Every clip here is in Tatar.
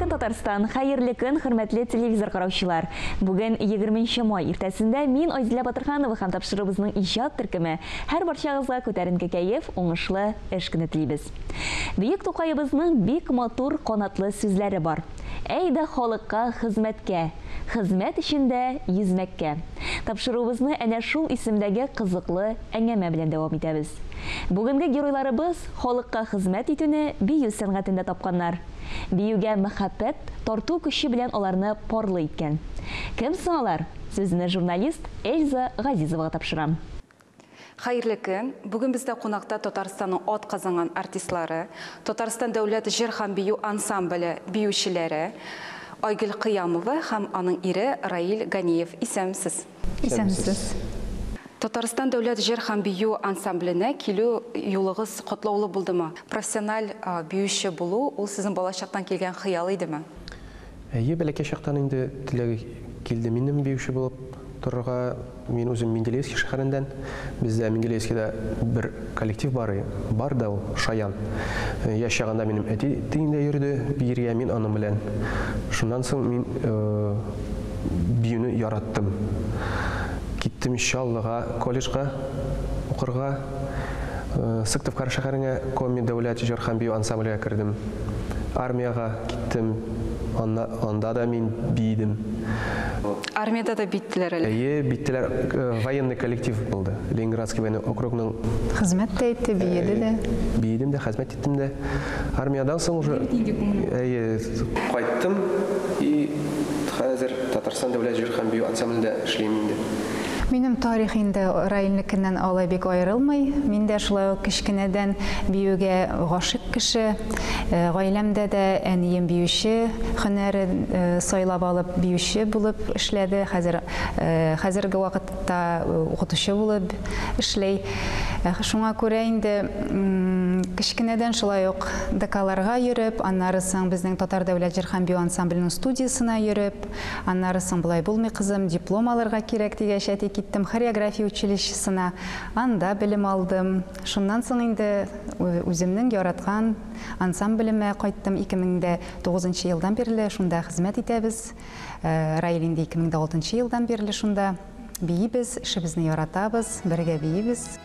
Хәйрле көн Татарстан, хәйрле көн хөрмәтле телевизор караучылар. Бүген 20 май иртәсендә мин Айзилә Батырханова һәм тапшырыбызның иҗат төркеме һәр барчагызга күтәренке кәеф, уңышлы эш көне телибез. Бөек Тукайыбызның бик матур канатлы сүзләре бар. Әйдә халыкка хезмәткә, хезмәт эчендә йөзмәккә. Тапшырыбызны әнә шул исемдәге кызыклы әңгәмә белән дәвам итәбез. Бүгенге геройларыбыз халыкка хезмәт итүне бию сәнгатендә тапканнар. Биюгә мәхәббәт, тарту көче белән аларны парлы иткән. Кем соң алар? Сүзне журналист Эльза Газизовага тапшырам. Хәйрле көн. Бүген бездә кунакта Татарстанның ат казанган артистлары, Татарстан дәүләт җыр һәм бию ансамбле биючеләре Айгөл Кыямова һәм аның ире Раил Ганиев. Исәмсез. Исәмсез. Татарстан дәүләт җыр һәм бию ансамбленә килү юлыгыз котлаулы булдымы? Профессиональ биюче булу ул сезнең балачактан килгән хыял идеме? Бәләкәй чактан инде теләге килде минем биюче булып торырга. Мин үзем Менделеевский шәһәрендән. Бездә Менделеевскийда бер коллектив бар да ул Шаян. Яшәгәндә минем әти тиңдә йөрде биергә, мин аның белән. Шуннан соң мин биюне яраттым. Киттем Чаллыга колледжга укырга. Сыктывкар шәһәренә Коми дәүләт җыр һәм бию ансамблегә кердем. Армияга киттем. Анда да мин бийдем. Армияда да биттеләр әле. Биттеләр, военный коллектив булды. Ленинградский военный округның Хезмәт тә итте, биеде дә. Бийдем дә, хезмәт иттем дә. Армиядан соң уже кайттым и хәзер Татарстан дәүләт җыр һәм бию ансамблендә эшлим инде. Минем тарих инде Раилнекеннән алай бик аерылмый. Мин дә шулай ук кичкенәдән биюгә гашык кеше. Гаиләмдә дә әнием биюче, һөнәрен сайлап алып биюче булып эшләде. Хәзерге вакытта укытучы булып эшләй. Шуңа күрә инде кичкенәдән шулай ук декаларга йөреп, аннары соң безнең Татар дәүләт җыр һәм бию ансамбленең студиясына йөреп, аннары соң булай булмый кызым, диплом алырга кирәк дигәчә киттем хореография училищесына, анда белем алдым. Шуннан соң инде үземнең яраткан ансамблемә кайттым. 2009 елдан бирле шунда хезмәт итәбез. Раил инде 2006 елдан бирле шунда биебез, эшебезне яратабыз, бергә биебез.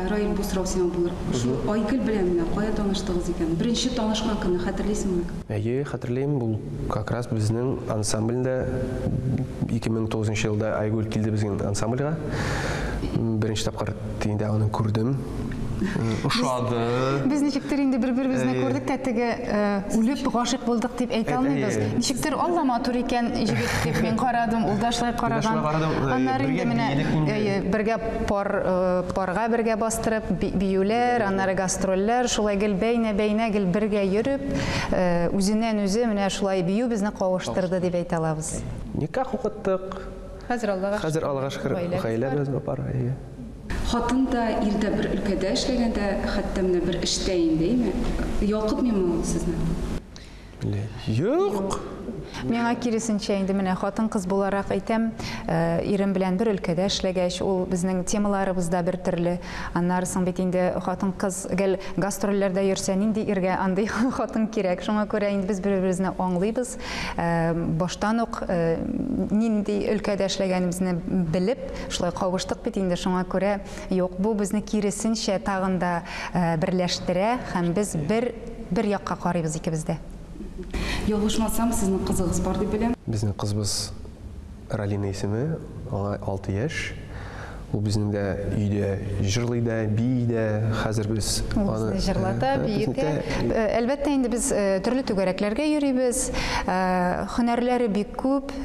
Раил, бу сорау сиңа булыр. Шул Айгөл белән менә кая таныштыгыз икән? Беренче танышкан көнне хәтерлисеңме? Хәтерләйм, бу как раз безнең ансамбльдә 2009 елда Айгөл килде безнең ансамбльгә. Беренче тапкыр тиңдә аны күрдем. Ушады. Без ничектер инде бер-беребезне күрдек тә теге үлеп гашык булдык дип әйтә алмыйбыз. Ничектер Алла матур икән җегет дип мин карадым, ул да шулай караган. Аннары инде менә бергә парга бергә бастырып биюләр, аннары гастрольләр, шулай гел бәйнә гел бергә йөреп, үзеннән үзе менә шулай бию безне кавыштырды дип әйтә алабыз. Никах укыттык. Хәзер Аллага шөкер, гаиләбез бар. Хатын да ирдә бер өлкәдә эшләгәндә, хәтта менә бер эштә индеме? Ялкытмыймы ул сезне? Юк. Миңа киресенчә инде менә хатын-кыз буларак әйтәм, ирем белән бер өлкәдә эшләгәч, ул безнең темаларыбызда бер төрле. Аннары соң бит инде хатын-кыз гел гастрольләрдә йөрсә, нинди иргә андый хатын кирәк. Шуңа күрә инде без бер-беребезне аңлыйбыз. Баштан ук нинди өлкәдә эшләгәнебезне белеп, шулай кавыштык бит инде. Шуңа күрә юк, бу безне киресенчә тагын да берләштерә һәм без бер якка карыйбыз икебез дә. Ялгышмасам, сезнең кызыгыз бар дип беләм. Безнең кызыбыз Ралина исеме, аңа 6 яшь. Ул безнең дә өйдә җырлый да, бии дә, хәзер без аны җырлата, биетә. Әлбәттә инде без төрле түгәрәкләргә йөрибез. Һөнәрләре бик күп.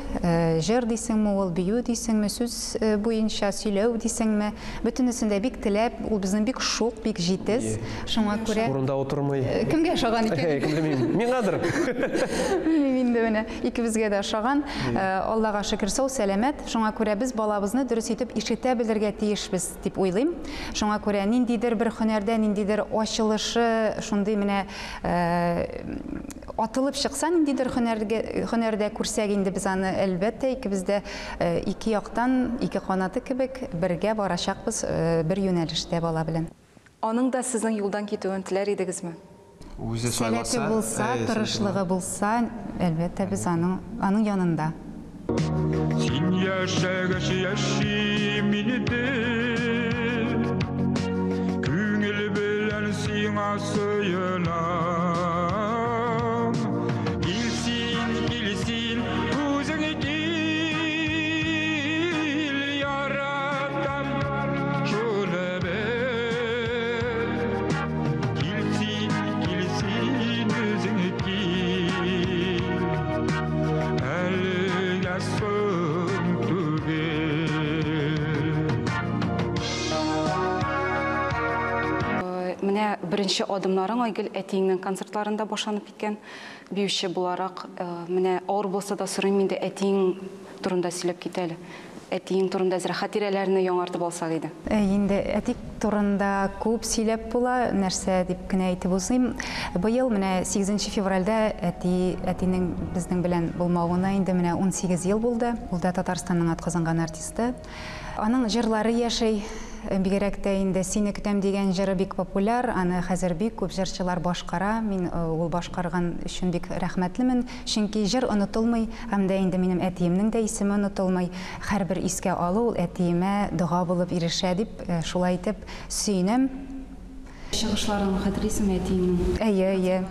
Җыр дисеңме, ул бию дисеңме, сүз буенча сөйләү дисеңме, бөтенесендә бик теләп, ул безнең бик шук, бик җитез. Шуңа күрә урында утырмый. Кемгә ошаган икән? Кемгә миңадыр. Инде менә икебезгә дә ошаган. Аллага шөкер, сау сәламәт. Шуңа күрә без балабызны дөрес итеп ишетә белергә тиешбез дип уйлыйм. Шуңа күрә ниндидер бер һөнәрдә, ниндидер ачылышы, шундый менә атылып чыкса, ниндидер һөнәрдә күрсәк инде без аны әлбәттә икебездә ике яктан, ике канаты кебек бергә барачакбыз бер юнәлештә бала белән. Аның да сезнең юлдан китүен теләр идегезме? Сәләте булса, тырышлыгы булса, әлбәттә без аның янында. Син яшәгәч яши мине дә, күңел белән сиңа сыенам. Килсин, үзеңә кил, яратам, шуны бел. Килсин, үзеңә кил, әлегә соң түгел. Менә беренче адымнарың Айгөл әтиеңнең концертларында башланып киткән биюче буларак, менә авыр булса да сорыйм инде әтиң турында сөйләп кит әле. Әтиң турында әзер хатирәләрне яңартып алсак иде. Инде әти турында күп сөйләп була, нәрсә дип кенә әйтеп узыйм. Быел менә 8 февральдә әтинең безнең белән булмавына инде менә 18 ел булды. Ул да Татарстанның атказанган артисты. Аның җырлары яшәй. Бигрәк тә инде Сине көтәм дигән җыры бик популяр. Аны хәзер бик күп җырчылар башкара. Мин ул башкарган өчен бик рәхмәтлемен. Чөнки җыр онытылмый, һәм дә инде минем әтиемнең дә исеме онытылмый. Һәрбер искә алу ул әтиемә дуга булып ирешә дип, шулай итеп сөйнәм. Чыгышларын хәтерлисеңме әтиеңнең? Әйе.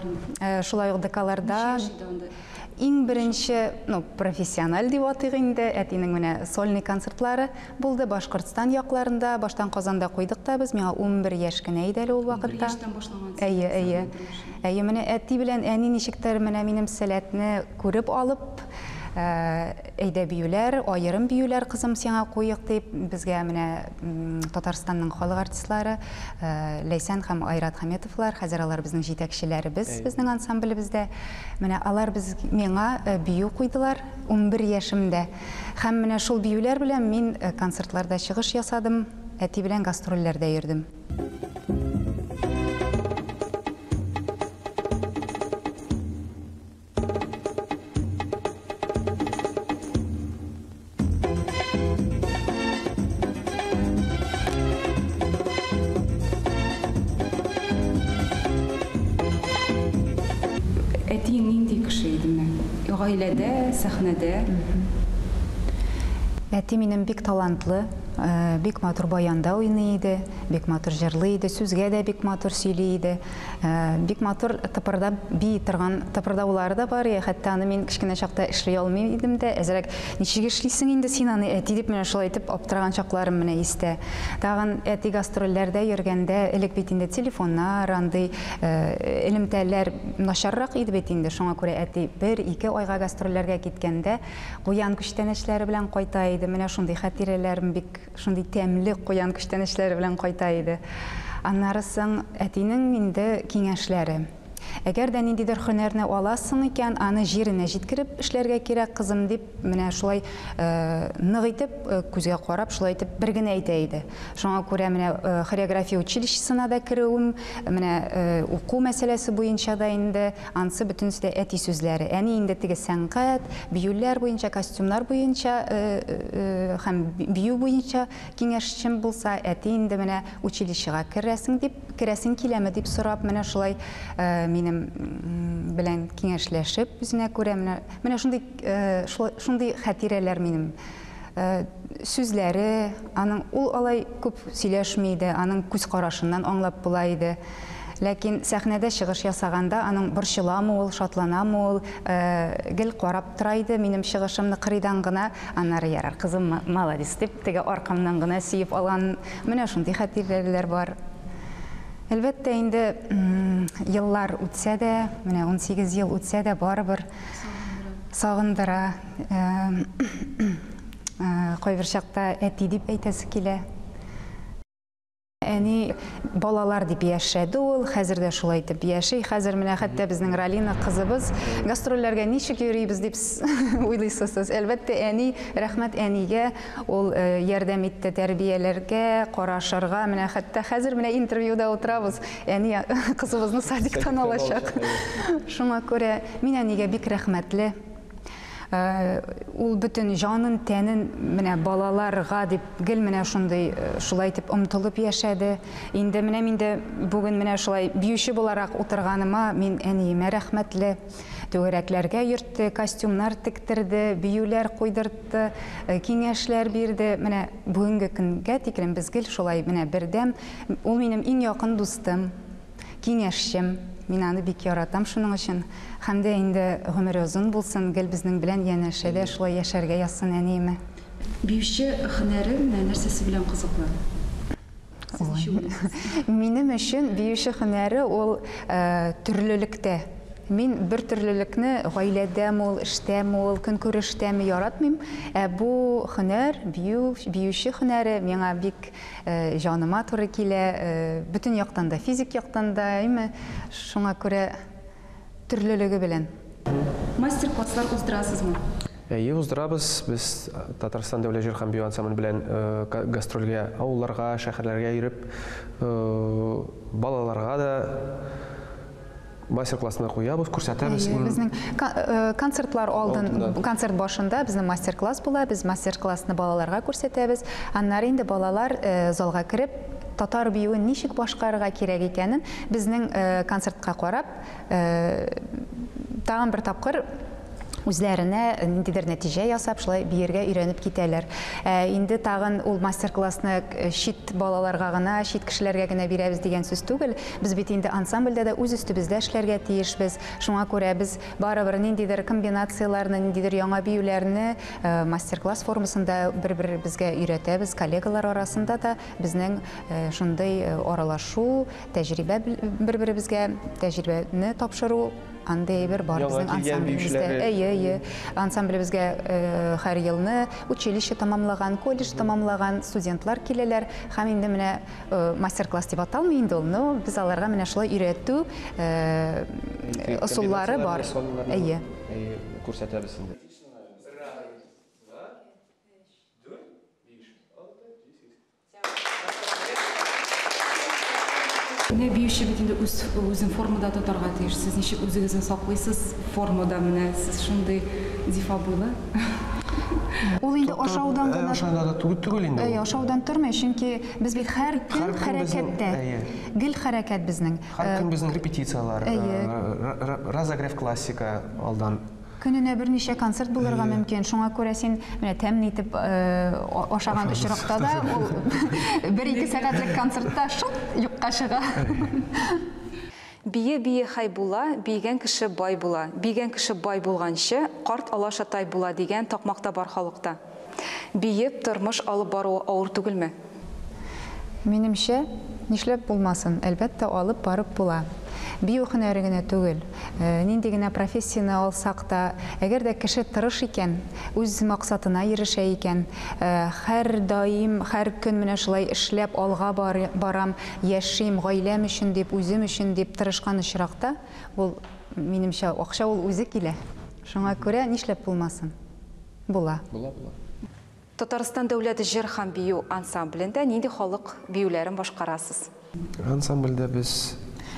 Шулай ук декаларда иң беренче, профессиональ дип атыйк инде, әтинең менә сольный концертлары булды Башкортстан якларында, баштан Казанда куйдык та без, миңа 11 яшь кенә иде әле ул вакытта. Әйе. Менә әти белән әни ничектер менә минем сәләтне күреп алып, әйдә биюләр, айырым биюләр кызым сиңа куйык дип, безгә менә Татарстанның халык артистлары Ләйсән һәм Айрат Хәметовлар, хәзер алар безнең җитәкчеләребез, безнең ансамблебездә. Менә алар миңа бию куйдылар 11 яшемдә. Һәм менә шул биюләр белән мин концертларда чыгыш ясадым, әти белән гастрольләрдә йөрдем. Әтиң нинди кеше иде менә? Гаиләдә, сәхнәдә? Әти минем бик талантлы, бик матур баянда уйный иде, бик матур җырлый иде, сүзгә дә бик матур сөйли иде, бик матур тыпырдап бии торган тыпырдаулары да бар. Хәтта аны мин кичкенә чакта эшли алмый идем дә, әзрәк ничек эшлисең инде син аны әти дип менә шулай итеп аптыраган чакларым менә истә. Тагын әти гастрольләрдә йөргәндә элек бит инде телефоннар, андый элемтәләр начаррак иде бит инде. Шуңа күрә әти 1-2 айга гастрольләргә киткәндә куян күчтәнәчләре белән кайта иде. Менә шундый хатирәләрем бик шундый тәмле куян күчтәнәчләре белән кайта иде. Аннары соң әтинең инде киңәшләре. Әгәр дә ниндидер һөнәрне аласың икән, аны җиренә җиткереп эшләргә кирәк, кызым дип, менә шулай нык итеп, күзгә карап, шулай итеп бер генә әйтә иде. Шуңа күрә менә хореография училищесына да керүем, менә уку мәсьәләсе буенча да инде ансы бөтенесе дә әти сүзләре. Әни инде теге сәнгать, биюләр буенча, костюмнар буенча һәм бию буенча киңәшчем булса, әти инде менә училищега керәсең киләме дип сорап, менә шулай минем белән киңәшләшеп, үзенә күрә менә шундый хатирәләр минем. Сүзләре, аның ул алай күп сөйләшми иде, аның күз карашыннан аңлап була иде. Ләкин сәхнәдә чыгыш ясаганда аның борчыламы ул, шатланамы ул, гел карап торайды минем чыгышымны кырыйдан гына, аннары ярар, кызым молодец дип, теге аркамнан гына сөеп алган, менә шундый хатирәләр бар. Әлбәттә инде еллар үтсә дә, менә 18 ел үтсә дә барыбер сагындыра. Кайбер чакта әти дип әйтәсе килә. Әни балалар дип яшәде ул, хәзер дә шулай итеп яши. Хәзер менә хәтта безнең Ралина кызыбыз гастрольләргә ничек йөрибез дип уйлыйсыз. Әлбәттә, әни, рәхмәт әнигә, ул ярдәм итте тәрбияләргә, карашырга. Менә хәтта хәзер менә интервьюда утырабыз. Әни кызыбызны садиктан алачак. Шуңа күрә мин әнигә бик рәхмәтле. Ул бүтін жанын, тәнін менә балаларға дип гел менә шулай итеп омтылып яшәде. Инде менә минде бүген менә шулай биюче буларак утырганыма мин әниемә рәхмәтле. Түгәрәкләргә йөртте, костюмнар тиктерде, биюләр куйдыртты, киңәшләр бирде. Менә бүгенге көнгә тиклем без гел шулай менә бердәм. Ул минем иң якын дустым, киңәшчем. Мин аны бик яратам шуның өчен. Һәм дә инде гомере узын булсын, гел безнең белән янәшәдә шулай яшәргә язсын әниемә. Биюче һөнәре менә нәрсәсе белән кызыклы? Минем өчен биюче һөнәре ул төрлелектә. Мин бер төрлелекне гаиләдәме ул, эштәме ул, көнкүрештәме яратмыйм. Бу һөнәр, биюче һөнәре миңа бик җаныма туры килә. Бүтән яктан да, физик яктан да, шуңа күрә төрлелеге белән. Мастер-класслар уздырасызмы? Уздырабыз. Без Татарстан дәүләт җыр һәм бию ансамбле белән гастрольгә, авылларга, шәһәрләргә йөреп, балаларга да мастер-классны куябыз, күрсәтәбез. Безнең концертлар алдан, концерт башында безнең мастер-класс була, без мастер-классны балаларга күрсәтәбез. Аннары инде балалар залга кереп, татар биюен ничек башкарырга кирәк икәнен безнең концертка карап, тагын бер тапкыр үзләренә ниндидер нәтиҗә ясап, шулай биергә өйрәнеп китәләр. Инде тагын ул мастер-классны шит балаларга гына, шит кешеләргә генә бирәбез дигән сүз түгел. Без бит инде ансамбльдә дә үз өстебездә эшләргә тиешбез. Шуңа күрә без барыбер ниндидер комбинацияларны, ниндидер яңа биюләрне мастер-класс формасында бер-бер безгә өйрәтәбез. Коллегалар арасында да безнең шундый аралашу, тәҗрибә бер-беребезгә тәҗрибәне тапшыру андай бер бар безнең ансамблебездә. Ансамблебезгә һәр елны училище тамамлаган, колледж тамамлаган студентлар киләләр. Һәм инде менә мастер-класс дип аталмый инде ул, но без аларга менә шулай өйрәтү ысуллары бар. Күрсәтәбез инде. Менә биюче бит инде үзен формада тотарга тиеш. Сез ничек үзегезне саклыйсыз формада, менә сез шундый зифа буйлы? Ул инде ашаудан гына түгел инде. Ашаудан тормый, чөнки без бит һәр көн хәрәкәттә. Гел хәрәкәт безнең. Һәр көн безнең репетициялар, разогрев классика алдан. Көненә берничә концерт булырга мөмкин. Шуңа күрә син менә тәмин итеп ашаган очракта да ул 1-2 сәгатьлек концертта шул юкка чыга. Бие хай була, бигән кеше бай була. Бигән кеше бай булганчы, карт алашатай була дигән такмакта бар халыкта. Биеп тормыш алып бару авыр түгелме? Минемчә, нишләп булмасын? Әлбәттә алып барып була. Бию һөнәре генә түгел. Нинди генә профессияне алсак та, әгәр дә кеше тырыш икән, үз максатына ирешә икән, һәр даим, һәр көн менә шулай эшләп алга барам, яшим, гаиләм өчен дип, үзем өчен дип тырышкан очракта, ул минемчә акча ул үзе килә. Шуңа күрә нишләп булмасын? Була. Татарстан дәүләт җыр һәм бию ансамблендә нинди халык биюләрен башкарасыз? Ансамбльдә без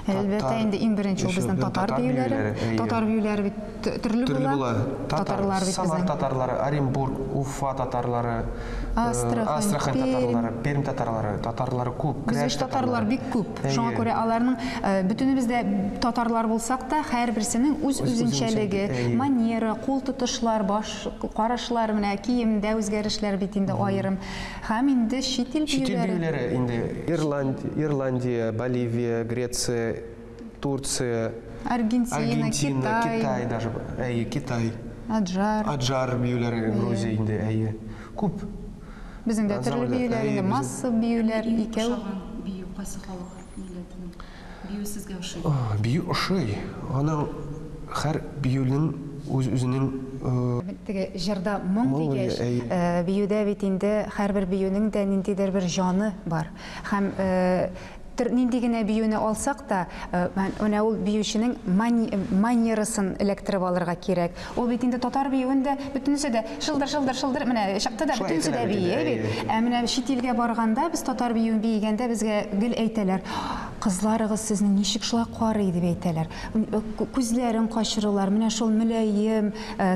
Әлбәттә, инде иң беренче ул безнең татар биюләре. Татар биюләре бит төрле була. Татарлар бит безнең. Татарлары, Оренбург, Уфа татарлары, Астрахань татарлары, Пермь татарлары күп. Без татарлар бик күп. Шуңа күрә аларның бөтенебездә татарлар булсак та, һәр берсенең үз үзенчәлеге, манера, кул тотышлар, баш карашлар, менә киемдә үзгәрешләр бит инде аерым. Һәм инде чит ил биюләре инде Ирландия, Боливия, Греция, Турция, Аргентина, Китай, Китай даже, Китай, Аджар. Аджар биюләре Грузия инде, күп. Безнең дә төрле биюләр, инде масса биюләр, икәү. Бию кайсы халык милләтенең бию сезгә ошый? Бию ошый. Аның һәр биюнең үзенең Теге җырда моң Моң дигәч, дигәч, биюдә бит инде һәрбер биюнең дә ниндидер бер җаны бар. Һәм нинди генә биюне алсак та, менә ул биюченең манерасын эләктереп алырга кирәк. Ул бит инде татар биюендә бөтенесе дә шылдыр, менә чакта да бөтенесе дә бия бит. Менә чит илгә барганда без татар биюен биегәндә безгә гел әйтәләр: "Кызларыгыз сезнең ничек шулай карый?" дип әйтәләр. Күзләрен качырулар, менә шул мөлаем,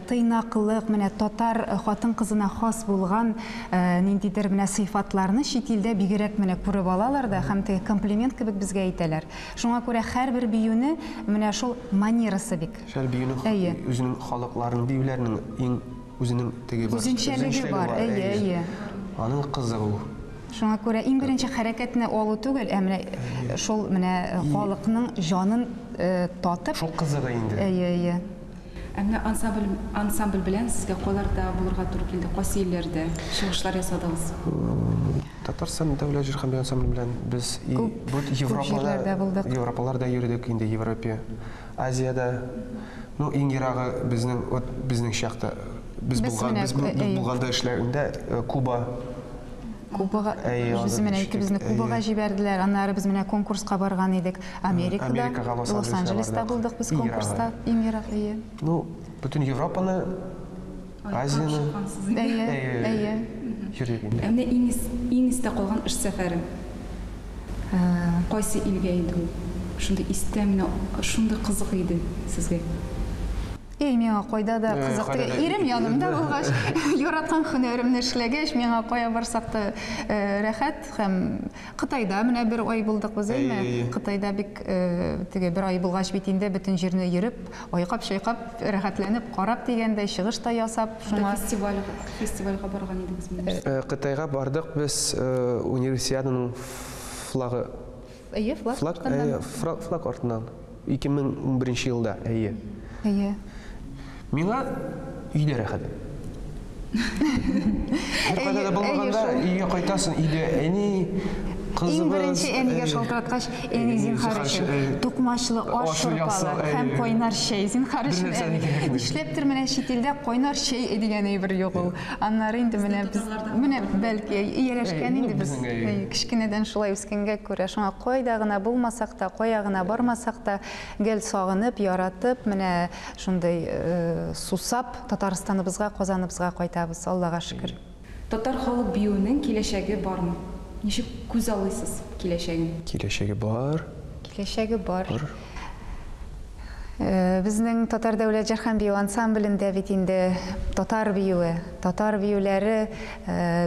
тыйнаклык, менә татар хатын-кызына хас булган ниндидер менә сыйфатларны чит илдә бигрәк менә күреп алалар да, һәм теге комплимент кебек безгә әйтәләр. Шуңа күрә һәрбер биюне менә шул манерасы бик. Шәл биюнең үзенең халыкларының биюләренең иң үзенең теге бар. Үзенчәлеге бар. Аның кызыгы. Шуңа күрә иң беренче хәрәкәтне алу түгел, менә шул менә халыкның җанын татып. Шул кызыгы инде. Әмма ансамбль белән сезгә кайларда булырга туры килде, кайсы илләрдә чыгышлар ясадыгыз? Татарстан дәүләт җыр һәм бию ансамбле белән без Европаларда йөрдек инде, Европа, Азиядә. Ну, иң ерагы безнең чакта без булганда эшләрендә Куба. Кубага, без менә икебезне Кубага җибәрделәр. Аннары без менә конкурска барган идек. Америкада, Лос-Анджелеста булдык без конкурста. Иң ерак. Ну, бөтен Европаны, Азияны. Әмма иң истә калган эш сәфәре. Кайсы илгә иде ул? Шундый истә менә шундый кызык иде сезгә. Миңа кайда да кызык. Ирем янымда булгач, яраткан һөнәремне эшләгәч, миңа кая барсак та рәхәт. Һәм Кытайда менә бер ай булдык без, Кытайда бик теге бер ай булгач бит инде бөтен җирне йөреп, айкап-шайкап, рәхәтләнеп, карап дигәндәй чыгыш та ясап, шуңа фестивальгә барган идегез менә. Кытайга бардык без, универсиаданың флагы. Флаг артыннан 2011 елда. Миңа өйдә рәхәт. Кайда да булганда өйгә кайтасың, өйдә әни Иң беренче әнигә шалтыраткач, әни зинһар өчен тукмачлы аш шурпалар һәм кайнар чәй зинһар өчен. Нишләптер менә чит илдә кайнар чәй дигән әйбер юк ул. Аннары инде менә без бәлки ияләшкән инде без кичкенәдән шулай үскәнгә күрә, шуңа кайда гына булмасак та, кая гына бармасак та, гел сагынып, яратып, менә шундый сусап Татарстаныбызга, Казаныбызга кайтабыз, Аллага шөкер. Татар халык биюнең киләчәге бармы? Ничек күз алыйсыз киләчәген? Киләчәге бар. Киләчәге бар. Безнең Татар дәүләт җыр һәм бию ансамблендә бит инде татар биюе, татар биюләре,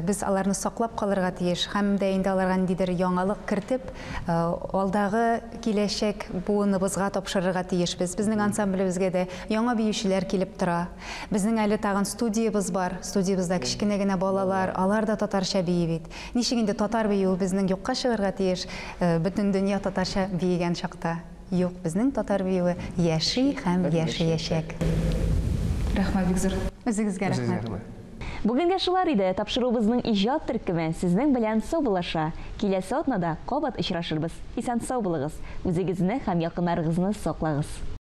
без аларны саклап калырга тиеш, һәм дә инде аларга ниндидер яңалык кертеп, алдагы киләчәк буыныбызга тапшырырга тиешбез. Безнең ансамблебезгә дә яңа биючеләр килеп тора. Безнең әле тагын студиябыз бар. Студиябызда кичкенә генә балалар, алар да татарча бии бит. Ничек инде татар биюе безнең юкка чыгарга тиеш, бөтен дөнья татарча биегән чакта. Юк, безнең татар биюе яши һәм яшәячәк. Рәхмәт, Бикзур. Үзегезгә рәхмәт. Бүгенгә шулар иде. Тапшыруыбызның иҗат төркеме сезнең белән сау булаша. Киләсе атнада кабат очрашырбыз. Исән сау булыгыз. Үзегезне һәм якыннарыгызны саклагыз.